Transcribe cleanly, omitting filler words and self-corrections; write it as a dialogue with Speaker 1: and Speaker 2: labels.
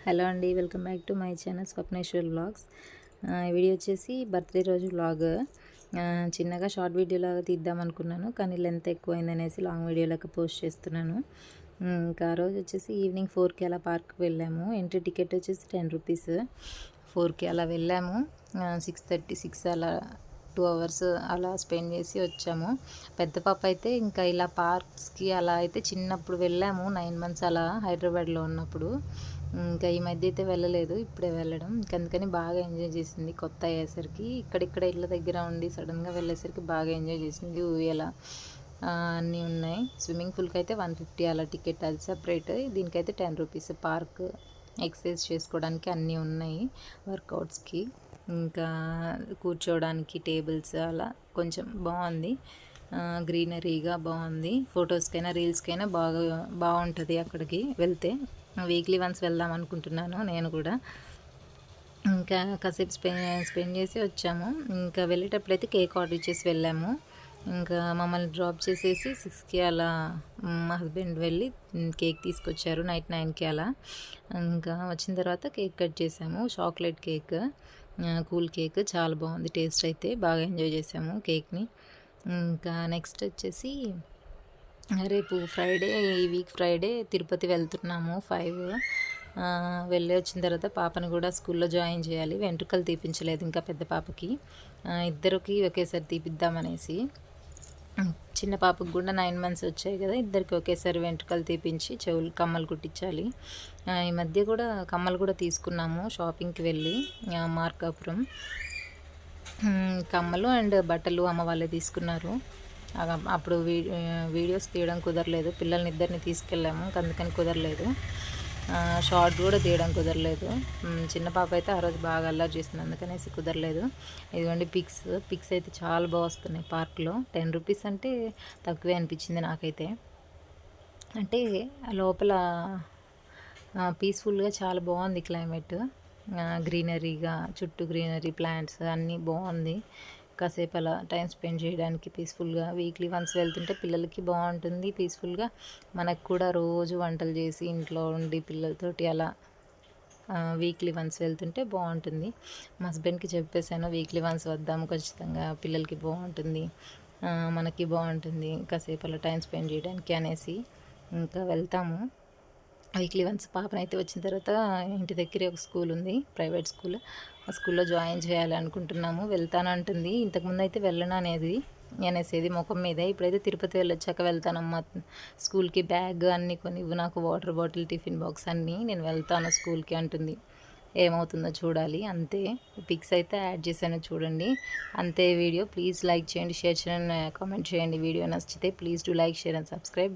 Speaker 1: Hello అండి, welcome back to my channel Swapneshwar vlogs. ఈ video వచ్చేసి బర్త్డే రోజు వ్లాగ్. చిన్నగా షార్ట్ వీడియో లాగా తీద్దాం అనుకున్నాను, కానీ లెంత్ ఎక్కువైంది అనేసి లాంగ్ వీడియో లాగా పోస్ట్ చేస్తున్నాను. ఇంకా ఆ రోజు వచ్చేసి ఈవినింగ్ 4కి అలా పార్క్కి వెళ్ళాము. ఎంట్రీ టికెట్ వచ్చేసి 10 రూపీస్. 4కి అలా వెళ్ళాము. 6:36 అలా 2 అవర్స్ అలా స్పెండ్ చేసి వచ్చాము. పెద్ద పాప అయితే ఇంకా ఇలా పార్క్స్కి అలా అయితే చిన్నప్పుడు వెళ్ళాము, 9 మంత్స్ అలా హైదరాబాద్లో ఉన్నప్పుడు. ఇంకా ఈ మధ్య అయితే వెళ్ళలేదు, ఇప్పుడే వెళ్ళడం. అందుకని బాగా ఎంజాయ్ చేసింది. కొత్త అయ్యేసరికి ఇక్కడిక్కడ ఇళ్ళ దగ్గర ఉండి సడన్గా వెళ్ళేసరికి బాగా ఎంజాయ్ చేసింది. ఊయల అన్నీ ఉన్నాయి. స్విమ్మింగ్ పూల్కి అయితే 150 అలా టికెట్, అది సపరేట్. దీనికైతే 10 రూపీస్. పార్క్ ఎక్సర్సైజ్ చేసుకోవడానికి అన్నీ ఉన్నాయి, వర్కౌట్స్కి, ఇంకా కూర్చోవడానికి టేబుల్స్ అలా కొంచెం బాగుంది. గ్రీనరీగా బాగుంది. ఫొటోస్కైనా రీల్స్కైనా బాగుంటుంది అక్కడికి వెళ్తే. వీక్లీ వన్స్ వెళ్దాం అనుకుంటున్నాను నేను కూడా. ఇంకా కాసేపు స్పెండ్ చేసి వచ్చాము. ఇంకా వెళ్ళేటప్పుడు అయితే కేక్ ఆర్డర్ చేసి వెళ్ళాము. ఇంకా మమ్మల్ని డ్రాప్ చేసేసి 6కి అలా మా హస్బెండ్ వెళ్ళి కేక్ తీసుకొచ్చారు, నైట్ 9కి అలా. ఇంకా వచ్చిన తర్వాత కేక్ కట్ చేసాము. చాక్లెట్ కేక్, కూల్ కేక్, చాలా బాగుంది టేస్ట్ అయితే. బాగా ఎంజాయ్ చేసాము కేక్ని. ఇంకా నెక్స్ట్ వచ్చేసి రేపు ఫ్రైడే, ఈ వీక్ ఫ్రైడే తిరుపతి వెళ్తున్నాము 5. వెళ్ళి వచ్చిన తర్వాత పాపను కూడా స్కూల్లో జాయిన్ చేయాలి. వెంట్రుకలు తీపించలేదు ఇంకా పెద్ద పాపకి, ఇద్దరికి ఒకేసారి తీపిద్దామనేసి. చిన్న పాపకు కూడా 9 మంత్స్ వచ్చాయి కదా, ఇద్దరికి ఒకేసారి వెంట్రుకలు తీపించి చెవులు కమ్మలు కుట్టించాలి. ఈ మధ్య కూడా కమ్మలు కూడా తీసుకున్నాము షాపింగ్కి వెళ్ళి, మార్కాపురం. కమ్మలు అండ్ బట్టలు అమ్మ వాళ్ళే తీసుకున్నారు. అప్పుడు వీడియోస్ తీయడం కుదరలేదు, పిల్లల్ని ఇద్దరిని తీసుకెళ్ళాము, అందుకని కుదరలేదు. షార్ట్ కూడా తీయడం కుదరలేదు. చిన్న పాప అయితే ఆ రోజు బాగా అల్లరి చేస్తుంది, అందుకనేసి కుదరలేదు. ఇదిగోండి పిక్స్ అయితే చాలా బాగా వస్తున్నాయి పార్క్లో. 10 రూపీస్ అంటే తక్కువే అనిపించింది నాకైతే. అంటే లోపల పీస్ఫుల్గా చాలా బాగుంది క్లైమేట్, గ్రీనరీగా, చుట్టూ గ్రీనరీ, ప్లాంట్స్ అన్నీ బాగుంది. కాసేపు అలా టైం స్పెండ్ చేయడానికి పీస్ఫుల్గా. వీక్లీ వన్స్ వెళ్తుంటే పిల్లలకి బాగుంటుంది పీస్ఫుల్గా, మనకు కూడా రోజు వంటలు చేసి ఇంట్లో ఉండి పిల్లలతోటి అలా వీక్లీ వన్స్ వెళ్తుంటే బాగుంటుంది. మా హస్బెండ్కి చెప్పేశాను, వీక్లీ వన్స్ వద్దాము ఖచ్చితంగా, పిల్లలకి బాగుంటుంది, మనకి బాగుంటుంది, కాసేపు అలా టైం స్పెండ్ చేయడానికి అనేసి ఇంకా వెళ్తాము వీక్లీ వన్స్. పాపనైతే వచ్చిన తర్వాత ఇంటి దగ్గరే ఒక స్కూల్ ఉంది, ప్రైవేట్ స్కూల్, ఆ స్కూల్లో జాయిన్ చేయాలి అనుకుంటున్నాము. వెళ్తానంటుంది, ఇంతకుముందు అయితే వెళ్ళను అనేసేది ముఖం మీదే. ఇప్పుడైతే తిరుపతి వెళ్ళొచ్చాక వెళ్తానమ్మా స్కూల్కి, బ్యాగ్ అన్నీ కొని ఇవ్వు నాకు, వాటర్ బాటిల్, టిఫిన్ బాక్స్ అన్నీ, నేను వెళ్తాను స్కూల్కి అంటుంది. ఏమవుతుందో చూడాలి. అంతే. పిక్స్ అయితే యాడ్ చేశాను చూడండి, అంతే వీడియో. ప్లీజ్ లైక్ చేయండి, షేర్ చేయండి, కామెంట్ చేయండి. వీడియో నచ్చితే please do like, share and subscribe.